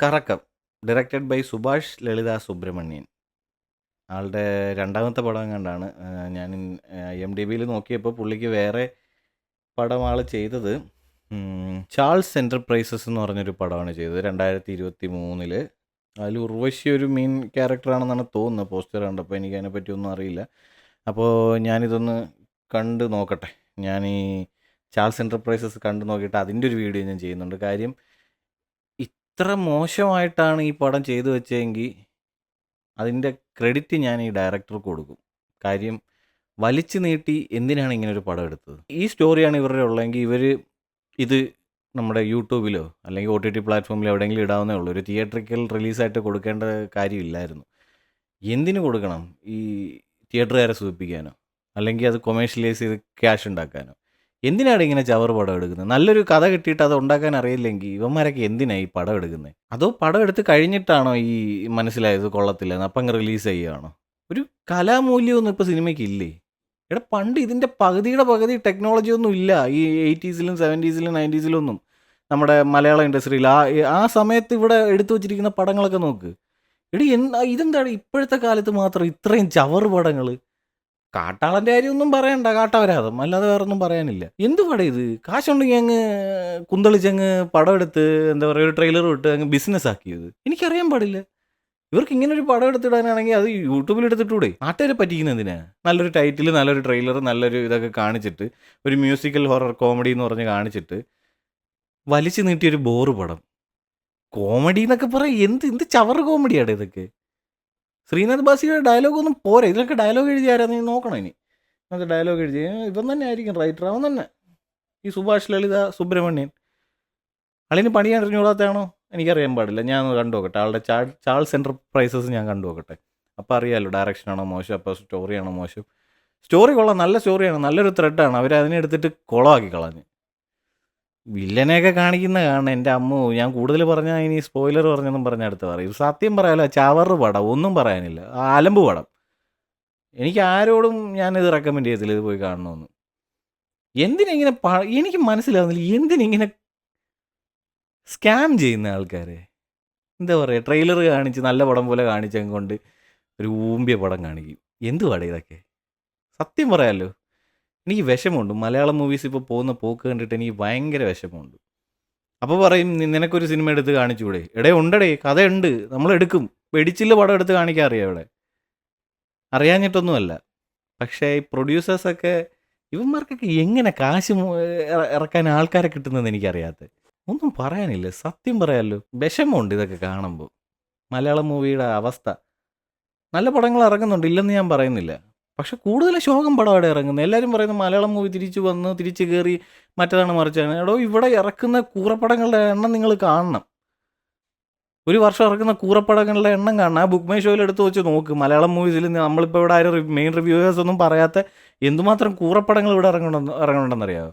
കറക്കം. Directed by Subhash ലളിത സുബ്രഹ്മണ്യൻ. ആളുടെ രണ്ടാമത്തെ പടം എങ്ങാണ്ടാണ്. ഞാൻ IMDbയിൽ നോക്കിയപ്പോൾ പുള്ളിക്ക് വേറെ പടം ആൾ ചെയ്തത് ചാൾസ് എൻ്റർപ്രൈസസ് എന്ന് പറഞ്ഞൊരു പടമാണ് ചെയ്തത് 2023. അതിൽ ഉർവശി ഒരു മെയിൻ ക്യാരക്ടറാണെന്നാണ് തോന്നുന്നത്. പോസ്റ്റർ കണ്ടപ്പോൾ എനിക്ക് അതിനെപ്പറ്റി ഒന്നും അറിയില്ല. അപ്പോൾ ഞാനിതൊന്ന് കണ്ട് നോക്കട്ടെ. ഞാൻ ഈ ചാൾസ് എൻ്റർപ്രൈസസ് കണ്ടു നോക്കിയിട്ട് അതിൻ്റെ ഒരു വീഡിയോ ഞാൻ ചെയ്യുന്നുണ്ട്. കാര്യം ഇത്ര മോശമായിട്ടാണ് ഈ പടം ചെയ്തു വെച്ചതെങ്കിൽ അതിൻ്റെ ക്രെഡിറ്റ് ഞാൻ ഈ ഡയറക്ടർക്ക് കൊടുക്കും. കാര്യം വലിച്ചു നീട്ടി എന്തിനാണ് ഇങ്ങനെ ഒരു പടം എടുത്തത്? ഈ സ്റ്റോറിയാണ് ഇവരുടെ ഉള്ളതെങ്കിൽ ഇവർ ഇത് നമ്മുടെ യൂട്യൂബിലോ അല്ലെങ്കിൽ OTT പ്ലാറ്റ്ഫോമിലോ എവിടെയെങ്കിലും ഇടാവുന്നേ ഉള്ളൂ. ഒരു തിയേറ്ററിക്കൽ റിലീസായിട്ട് കൊടുക്കേണ്ട കാര്യമില്ലായിരുന്നു. എന്തിനു കൊടുക്കണം? ഈ തിയേറ്ററുകാരെ സൂചിപ്പിക്കാനോ അല്ലെങ്കിൽ അത് കൊമേഴ്ഷ്യലൈസ് ചെയ്ത് ക്യാഷ് ഉണ്ടാക്കാനോ? എന്തിനാണ് ഇങ്ങനെ ചവറ് പടം എടുക്കുന്നത്? നല്ലൊരു കഥ കിട്ടിയിട്ട് അത് ഉണ്ടാക്കാൻ അറിയില്ലെങ്കിൽ ഇവന്മാരൊക്കെ എന്തിനാണ് ഈ പടം എടുക്കുന്നത്? അതോ പടം എടുത്ത് കഴിഞ്ഞിട്ടാണോ ഈ മനസ്സിലായത് കൊള്ളത്തില്ലെന്ന് അപ്പം അങ്ങ് റിലീസ് ചെയ്യുകയാണോ? ഒരു കലാമൂല്യമൊന്നും ഇപ്പോൾ സിനിമയ്ക്ക് ഇല്ലേ? എടാ പണ്ട് ഇതിൻ്റെ പകുതിയുടെ പകുതി ടെക്നോളജി ഒന്നും ഇല്ല ഈ 80s-ലും 70s-ലും 90s-ലും ഒന്നും. നമ്മുടെ മലയാള ഇൻഡസ്ട്രിയിൽ ആ സമയത്ത് ഇവിടെ എടുത്തു വച്ചിരിക്കുന്ന പടങ്ങളൊക്കെ നോക്ക്. എടി ഇതെന്താണ് ഇപ്പോഴത്തെ കാലത്ത് മാത്രം ഇത്രയും ചവറ് പടങ്ങൾ? കാട്ടാളൻ്റെ കാര്യമൊന്നും പറയണ്ട, കാട്ടവരാതം, അല്ലാതെ വേറെ ഒന്നും പറയാനില്ല. എന്ത് പടം ഇത്? കാശുണ്ടെങ്കിൽ അങ്ങ് കുന്തളിച്ചങ്ങ് പടം എടുത്ത് എന്താ പറയുക, ഒരു ട്രെയിലർ വിട്ട് അങ്ങ് ബിസിനസ് ആക്കിയത് എനിക്കറിയാൻ പാടില്ല. ഇവർക്ക് ഇങ്ങനെ ഒരു പടം എടുത്തിടാനാണെങ്കിൽ അത് യൂട്യൂബിൽ എടുത്തിട്ടൂടെ? നാട്ടുകാരെ പറ്റിക്കുന്ന എന്തിനാ? നല്ലൊരു ടൈറ്റിൽ, നല്ലൊരു ട്രെയിലർ, നല്ലൊരു ഇതൊക്കെ കാണിച്ചിട്ട് ഒരു മ്യൂസിക്കൽ ഹൊറർ കോമഡി എന്ന് പറഞ്ഞ് കാണിച്ചിട്ട് വലിച്ചു നീട്ടിയൊരു ബോറ് പടം. കോമഡി എന്നൊക്കെ പറയാം, എന്ത് എന്ത് ചവറ് കോമഡിയാണ് ഇതൊക്കെ? ശ്രീനാഥ് ബാസിയുടെ ഡയലോഗ് ഒന്നും പോരാ. ഇതിലൊക്കെ ഡയലോഗ് എഴുതി ആരാ നീ നോക്കണം. ഇനി അത് ഡയലോഗ് എഴുതി ഇവൻ തന്നെ ആയിരിക്കും റൈറ്റർ, അവൻ തന്നെ. ഈ സുഭാഷ് ലളിത സുബ്രഹ്മണ്യൻ. ആളിന് പണി അറിഞ്ഞുകൂടാത്തതാണോ എനിക്കറിയാൻ പാടില്ല. ഞാൻ ഒന്ന് കണ്ടു നോക്കട്ടെ. ആളുടെ ചാൾസ് എൻ്റർപ്രൈസസ് ഞാൻ കണ്ടു നോക്കട്ടെ. അപ്പോൾ അറിയാമല്ലോ ഡയറക്ഷനാണോ മോശം, അപ്പോൾ സ്റ്റോറിയാണോ മോശം. സ്റ്റോറി കൊള്ളാം, നല്ല സ്റ്റോറിയാണ്, നല്ലൊരു ത്രെഡാണ്. അവരതിനെ എടുത്തിട്ട് കുളമാക്കി കളഞ്ഞ്. വില്ലനെയൊക്കെ കാണിക്കുന്ന കാണണം. എൻ്റെ അമ്മോ, ഞാൻ കൂടുതൽ പറഞ്ഞാൽ ഇനി സ്പോയിലർ പറഞ്ഞെന്നും പറഞ്ഞ അടുത്ത് പറയും. സത്യം പറയാലോ, ചവറ് പടം, ഒന്നും പറയാനില്ല. അലമ്പ് പടം. എനിക്ക് ആരോടും ഞാനിത് റെക്കമെൻഡ് ചെയ്യത്തില്ല ഇത് പോയി കാണണമെന്ന്. എന്തിനിങ്ങനെ എനിക്ക് മനസ്സിലാവുന്നില്ല, എന്തിനിങ്ങനെ സ്കാം ചെയ്യുന്ന ആൾക്കാരെ? എന്താ പറയുക, ട്രെയിലർ കാണിച്ച് നല്ല പടം പോലെ കാണിച്ചങ്ങ് കൊണ്ട് ഒരു ഊമ്പിയ പടം കാണിക്കും. എന്തുവാടേ ഇതൊക്കെ? സത്യം പറയാമല്ലോ, എനിക്ക് വിഷമമുണ്ട്. മലയാളം മൂവീസ് ഇപ്പോൾ പോകുന്ന പോക്ക് കണ്ടിട്ട് എനിക്ക് ഭയങ്കര വിഷമമുണ്ട്. അപ്പോൾ പറയും നിനക്കൊരു സിനിമ എടുത്ത് കാണിച്ചൂടെ? എടേ ഉണ്ടടേ, കഥയുണ്ട്, നമ്മളെടുക്കും. വെടിച്ചില് പടം എടുത്ത് കാണിക്കാൻ അറിയാം ഇവിടെ, അറിയാഞ്ഞിട്ടൊന്നുമല്ല. പക്ഷേ ഈ പ്രൊഡ്യൂസേഴ്സൊക്കെ, ഇവന്മാർക്കൊക്കെ എങ്ങനെ കാശ് ഇറക്കാൻ ആൾക്കാരെ കിട്ടുന്നതെന്ന് എനിക്കറിയാത്തത്. ഒന്നും പറയാനില്ല, സത്യം പറയാമല്ലോ. വിഷമമുണ്ട് ഇതൊക്കെ കാണുമ്പോൾ. മലയാളം മൂവിയുടെ അവസ്ഥ. നല്ല പടങ്ങൾ ഇറങ്ങുന്നുണ്ട്, ഇല്ലെന്ന് ഞാൻ പറയുന്നില്ല. പക്ഷെ കൂടുതൽ ശോകം പടം അവിടെ ഇറങ്ങുന്നത്. എല്ലാവരും പറയുന്നത് മലയാളം മൂവി തിരിച്ചു വന്ന് തിരിച്ചു കയറി മറ്റേതാണ് മറിച്ചാണ്. എടോ, ഇവിടെ ഇറക്കുന്ന കൂറപ്പടങ്ങളുടെ എണ്ണം നിങ്ങൾ കാണണം. ഒരു വർഷം ഇറക്കുന്ന കൂറപ്പടങ്ങളുടെ എണ്ണം കാണണം. ആ ബുക്ക് മൈ ഷോയിൽ എടുത്ത് വെച്ച് നോക്ക്. മലയാളം മൂവീസിൽ നമ്മളിപ്പോൾ ഇവിടെ ആരും മെയിൻ റിവ്യൂവേഴ്സ് ഒന്നും പറയാത്ത എന്തുമാത്രം കൂറപ്പടങ്ങൾ ഇവിടെ ഇറങ്ങുന്നുണ്ടെന്നറിയാമോ?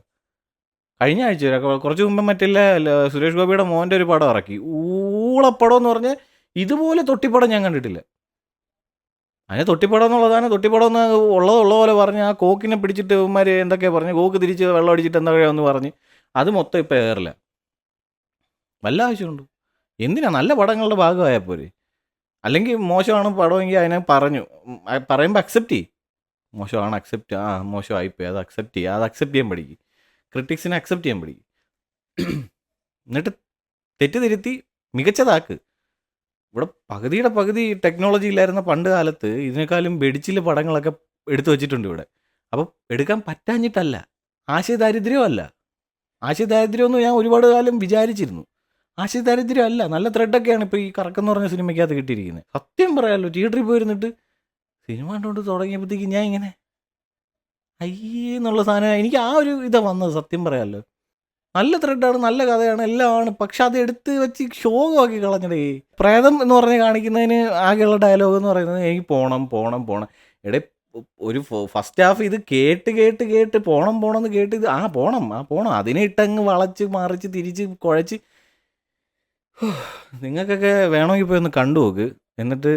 കഴിഞ്ഞ ആഴ്ച കുറച്ച് മുമ്പ് മറ്റില്ല സുരേഷ് ഗോപിയുടെ മോൻ്റെ ഒരു പടം ഇറക്കി. ഊളപ്പടം എന്ന് പറഞ്ഞാൽ ഇതുപോലെ തൊട്ടിപ്പടം ഞാൻ കണ്ടിട്ടില്ല. അതിന് തൊട്ടിപ്പടം എന്നുള്ളതാണ്. തൊട്ടിപ്പടം എന്ന് ഉള്ള പോലെ പറഞ്ഞ് ആ കോക്കിനെ പിടിച്ചിട്ട് ഇവന്മാർ എന്തൊക്കെയാണ് പറഞ്ഞ്, കോക്ക് തിരിച്ച് വെള്ളം അടിച്ചിട്ട് എന്തൊക്കെയാണെന്ന് പറഞ്ഞ് അത് മൊത്തം ഇപ്പം ഏറില്ല. വല്ല ആവശ്യമുണ്ട്? എന്തിനാ? നല്ല പടങ്ങളുടെ ഭാഗമായാൽ പോരെ. അല്ലെങ്കിൽ മോശമാണ് പടമെങ്കിൽ അതിനെ പറയുമ്പോൾ അക്സെപ്റ്റ് ചെയ്യും. മോശമാണ്, മോശമായിപ്പോയി, അത് അക്സെപ്റ്റ് ചെയ്യുക. അത് അക്സെപ്റ്റ് ചെയ്യാൻ പഠിക്കും. ക്രിട്ടിക്സിനെ അക്സെപ്റ്റ് ചെയ്യാൻ പഠിക്കും. എന്നിട്ട് തെറ്റ് തിരുത്തി മികച്ചതാക്ക്. ഇവിടെ പകുതിയുടെ പകുതി ടെക്നോളജി ഇല്ലായിരുന്ന പണ്ട് കാലത്ത് ഇതിനേക്കാളും വെടിച്ചില് പടങ്ങളൊക്കെ എടുത്തു വെച്ചിട്ടുണ്ട് ഇവിടെ. അപ്പം എടുക്കാൻ പറ്റാഞ്ഞിട്ടല്ല, ആശയദാരിദ്ര്യമല്ല. ആശയദാരിദ്ര്യമൊന്നും ഞാൻ ഒരുപാട് കാലം വിചാരിച്ചിരുന്നു. ആശയദാരിദ്ര്യമല്ല, നല്ല ത്രെഡൊക്കെയാണ് ഇപ്പോൾ ഈ കറക്കെന്ന് പറഞ്ഞ സിനിമയ്ക്കകത്ത് കിട്ടിയിരിക്കുന്നത്. സത്യം പറയാമല്ലോ, തിയേറ്ററിൽ പോയിരുന്നിട്ട് സിനിമ കണ്ടുകൊണ്ട് തുടങ്ങിയപ്പോഴത്തേക്ക് ഞാൻ ഇങ്ങനെ അയ്യേ എന്നുള്ള സാധനം, എനിക്ക് ആ ഒരു ഇതാണ് വന്നത്. സത്യം പറയാമല്ലോ, നല്ല ത്രെഡാണ്, നല്ല കഥയാണ്, എല്ലാം ആണ്. പക്ഷെ അത് എടുത്ത് വെച്ച് ശോകമാക്കി കളഞ്ഞടേ. പ്രേതം എന്ന് പറഞ്ഞ് കാണിക്കുന്നതിന് ആകെയുള്ള ഡയലോഗ് എന്ന് പറയുന്നത് എനിക്ക് പോണം പോണം പോണം. എടേ, ഒരു ഫസ്റ്റ് ഹാഫ് ഇത് കേട്ട് കേട്ട് കേട്ട് പോണം പോണം എന്ന് കേട്ട് ഇത് പോണം പോണം അതിനെ ഇട്ടങ്ങ് വളച്ച് മറിച്ച് തിരിച്ച് കുഴച്ച്. നിങ്ങൾക്കൊക്കെ വേണമെങ്കിൽ പോയി ഒന്ന് കണ്ടു നോക്ക്. എന്നിട്ട്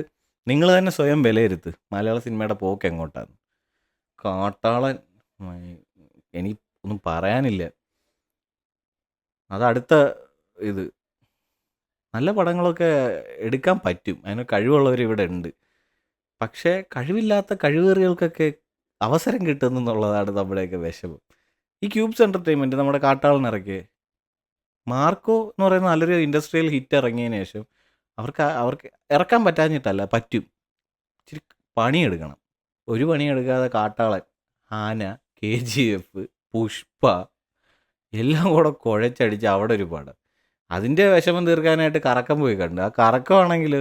നിങ്ങൾ തന്നെ സ്വയം വിലയിരുത്ത് മലയാള സിനിമയുടെ പോക്ക് എങ്ങോട്ടാണ്. കാട്ടാളൻ, എനിക്ക് ഒന്നും പറയാനില്ല. അതടുത്ത ഇത് നല്ല പടങ്ങളൊക്കെ എടുക്കാൻ പറ്റും. അതിന് കഴിവുള്ളവർ ഇവിടെ ഉണ്ട്. പക്ഷേ കഴിവില്ലാത്ത കഴിവേറികൾക്കൊക്കെ അവസരം കിട്ടുന്നെന്നുള്ളതാണ് നമ്മുടെയൊക്കെ വിഷമം. ഈ ക്യൂബ്സ് എൻ്റർടൈൻമെൻറ്റ് നമ്മുടെ കാട്ടാളൻ ഇറക്കിയ മാർക്കോ എന്ന് പറയുന്ന നല്ലൊരു ഇൻഡസ്ട്രിയൽ ഹിറ്റ് ഇറങ്ങിയതിന് ശേഷം അവർക്ക് ഇറക്കാൻ പറ്റാഞ്ഞിട്ടല്ല, പറ്റും. ഇച്ചിരി പണിയെടുക്കണം. ഒരു പണിയെടുക്കാതെ കാട്ടാളൻ, ആന, KGF, പുഷ്പ എല്ലാം കൂടെ കുഴച്ചടിച്ച് അവിടെ ഒരു പടം. അതിൻ്റെ വിഷമം തീർക്കാനായിട്ട് കറക്കം പോയി കണ്ടു. ആ കറക്കമാണെങ്കിൽ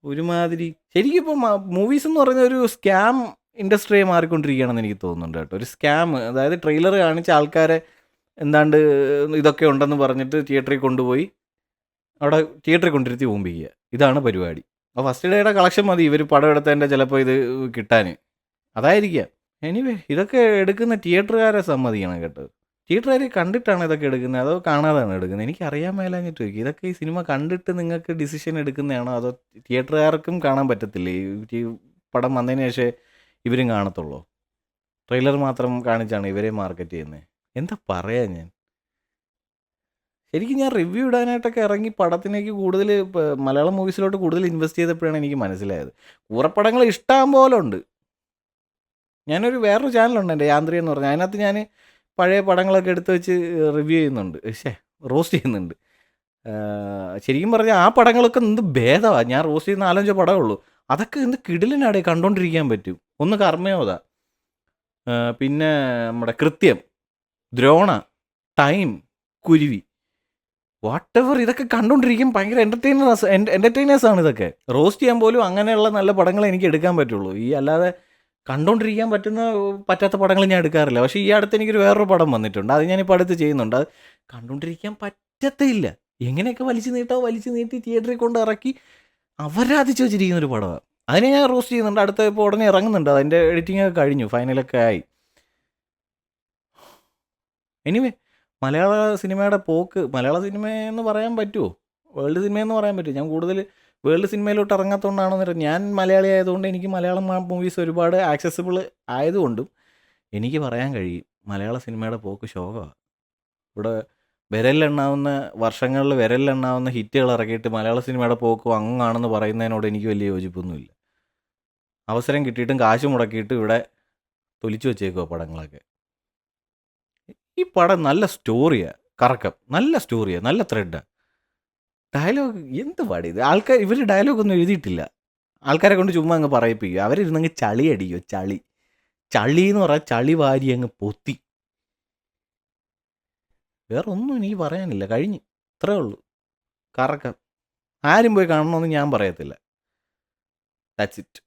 ഒരുമാതിരി ശരിക്കും ഇപ്പം മൂവീസ് എന്ന് പറയുന്ന ഒരു സ്കാം ഇൻഡസ്ട്രിയെ മാറിക്കൊണ്ടിരിക്കുകയാണെന്ന് എനിക്ക് തോന്നുന്നുണ്ട് കേട്ടോ. ഒരു സ്കാം, അതായത് ട്രെയിലർ കാണിച്ച ആൾക്കാരെ എന്താണ്ട് ഇതൊക്കെ ഉണ്ടെന്ന് പറഞ്ഞിട്ട് തിയേറ്ററിൽ കൊണ്ടുപോയി അവിടെ തിയേറ്ററിൽ കൊണ്ടിരുത്തി ഓമ്പിക്കുക. ഇതാണ് പരിപാടി. അപ്പോൾ ഫസ്റ്റ് ഡേയുടെ കളക്ഷൻ മതി ഇവർ പടം എടുത്തതിൻ്റെ ചിലപ്പോൾ ഇത് കിട്ടാൻ. അതായിരിക്കാം. എനിവേ ഇതൊക്കെ എടുക്കുന്ന തിയേറ്ററുകാരെ സമ്മതിക്കണം കേട്ടോ. തിയേറ്ററുകാർ കണ്ടിട്ടാണ് ഇതൊക്കെ എടുക്കുന്നത് അതോ കാണാതാണ് എടുക്കുന്നത്? എനിക്കറിയാൻ മേലാഞ്ഞിട്ട് ചോദിക്കും. ഇതൊക്കെ ഈ സിനിമ കണ്ടിട്ട് നിങ്ങൾക്ക് ഡിസിഷൻ എടുക്കുന്നതാണോ അതോ തിയേറ്ററുകാർക്കും കാണാൻ പറ്റത്തില്ലേ? ഈ പടം വന്നതിന് ശേഷം ഇവരും കാണത്തുള്ളൂ. ട്രെയിലർ മാത്രം കാണിച്ചാണ് ഇവരെ മാർക്കറ്റ് ചെയ്യുന്നത്. എന്താ പറയാ ഞാൻ? ശരിക്കും ഞാൻ റിവ്യൂ ഇടാനായിട്ടൊക്കെ ഇറങ്ങി പടത്തിലേക്ക് കൂടുതൽ മലയാളം മൂവീസിലോട്ട് കൂടുതൽ ഇൻവെസ്റ്റ് ചെയ്തപ്പോഴാണ് എനിക്ക് മനസ്സിലായത്. കൂറപ്പടങ്ങൾ ഇഷ്ടം പോലെ ഉണ്ട്. ഞാനൊരു വേറൊരു ചാനലുണ്ട് എൻ്റെ, യാന്ത്രിക എന്ന് പറഞ്ഞാൽ. അതിനകത്ത് ഞാൻ പഴയ പടങ്ങളൊക്കെ എടുത്ത് വെച്ച് റിവ്യൂ ചെയ്യുന്നുണ്ട്, റോസ്റ്റ് ചെയ്യുന്നുണ്ട്. ശരിക്കും പറഞ്ഞാൽ ആ പടങ്ങളൊക്കെ എന്ത് ഭേദമാണ്. ഞാൻ റോസ്റ്റ് ചെയ്യുന്ന 4-5 പടമേ ഉള്ളൂ. അതൊക്കെ എന്ത് കിടിലനാടെ കണ്ടുകൊണ്ടിരിക്കാൻ പറ്റും. ഒന്ന് കർമ്മയോധ, പിന്നെ നമ്മുടെ കൃത്യം, ദ്രോണ, ടൈം, കുരുവി, വാട്ട് എവർ, ഇതൊക്കെ കണ്ടുകൊണ്ടിരിക്കും ഭയങ്കര എൻ്റർടൈനേഴ്സാണ് ഇതൊക്കെ. റോസ്റ്റ് ചെയ്യാൻ പോലും അങ്ങനെയുള്ള നല്ല പടങ്ങളെ എനിക്ക് എടുക്കാൻ പറ്റുള്ളൂ. ഈ അല്ലാതെ കണ്ടുകൊണ്ടിരിക്കാൻ പറ്റാത്ത പടങ്ങൾ ഞാൻ എടുക്കാറില്ല. പക്ഷേ ഈ അടുത്ത് എനിക്കൊരു വേറൊരു പടം വന്നിട്ടുണ്ട്, അത് ഞാനിപ്പോൾ അടുത്ത് ചെയ്യുന്നുണ്ട്. അത് കണ്ടുകൊണ്ടിരിക്കാൻ പറ്റത്തേയില്ല. എങ്ങനെയൊക്കെ വലിച്ചു നീട്ടി തിയേറ്ററിൽ കൊണ്ട് ഇറക്കി അവരാധിച്ച് വെച്ചിരിക്കുന്ന ഒരു പടമാണ്. അതിനെ ഞാൻ റോസ്റ്റ് ചെയ്യുന്നുണ്ട്. അടുത്ത ഇപ്പോൾ ഉടനെ ഇറങ്ങുന്നുണ്ട്. അതിൻ്റെ എഡിറ്റിംഗ് ഒക്കെ കഴിഞ്ഞു, ഫൈനലൊക്കെ ആയി. എനിവേ മലയാള സിനിമയുടെ പോക്ക്, മലയാള സിനിമയെന്ന് പറയാൻ പറ്റുമോ, വേൾഡ് സിനിമയെന്ന് പറയാൻ പറ്റുമോ? ഞാൻ കൂടുതൽ വേൾഡ് സിനിമയിലോട്ട് ഇറങ്ങാത്തതുകൊണ്ടാണെന്ന് ഞാൻ മലയാളി ആയതുകൊണ്ട് എനിക്ക് മലയാളം മൂവീസ് ഒരുപാട് ആക്സസിബിൾ ആയതുകൊണ്ടും എനിക്ക് പറയാൻ കഴിയും മലയാള സിനിമയുടെ പോക്ക് ശോകമാണ്. ഇവിടെ വർഷങ്ങളിൽ വിരലിലെണ്ണാവുന്ന ഹിറ്റുകൾ ഇറക്കിയിട്ട് മലയാള സിനിമയുടെ പോക്കും അങ്ങാണെന്ന് പറയുന്നതിനോട് എനിക്ക് വലിയ യോജിപ്പൊന്നുമില്ല. അവസരം കിട്ടിയിട്ടും കാശ് മുടക്കിയിട്ട് ഇവിടെ തൊലിച്ചു വെച്ചേക്കുക പടങ്ങളൊക്കെ. ഈ പടം നല്ല സ്റ്റോറിയാണ്, കറക്കം, നല്ല സ്റ്റോറിയാണ്, നല്ല ത്രെഡാണ്. ഡയലോഗ് എന്ത് പാടിയത് ആൾക്കാർ, ഇവർ ഡയലോഗൊന്നും എഴുതിയിട്ടില്ല. ആൾക്കാരെ കൊണ്ട് ചുമ്മാ അങ്ങ് പറയിപ്പിക്കുക. അവരിരുന്നങ്ങ് ചളി അടിക്കുക. ചളി എന്ന് പറഞ്ഞാൽ ചളി വാരി അങ്ങ് പൊത്തി. വേറെ ഒന്നും എനിക്ക് പറയാനില്ല, കഴിഞ്ഞ്. ഇത്രേ ഉള്ളൂ. കറക്കം. ആരും പോയി കാണണമെന്ന് ഞാൻ പറയത്തില്ല. That's it.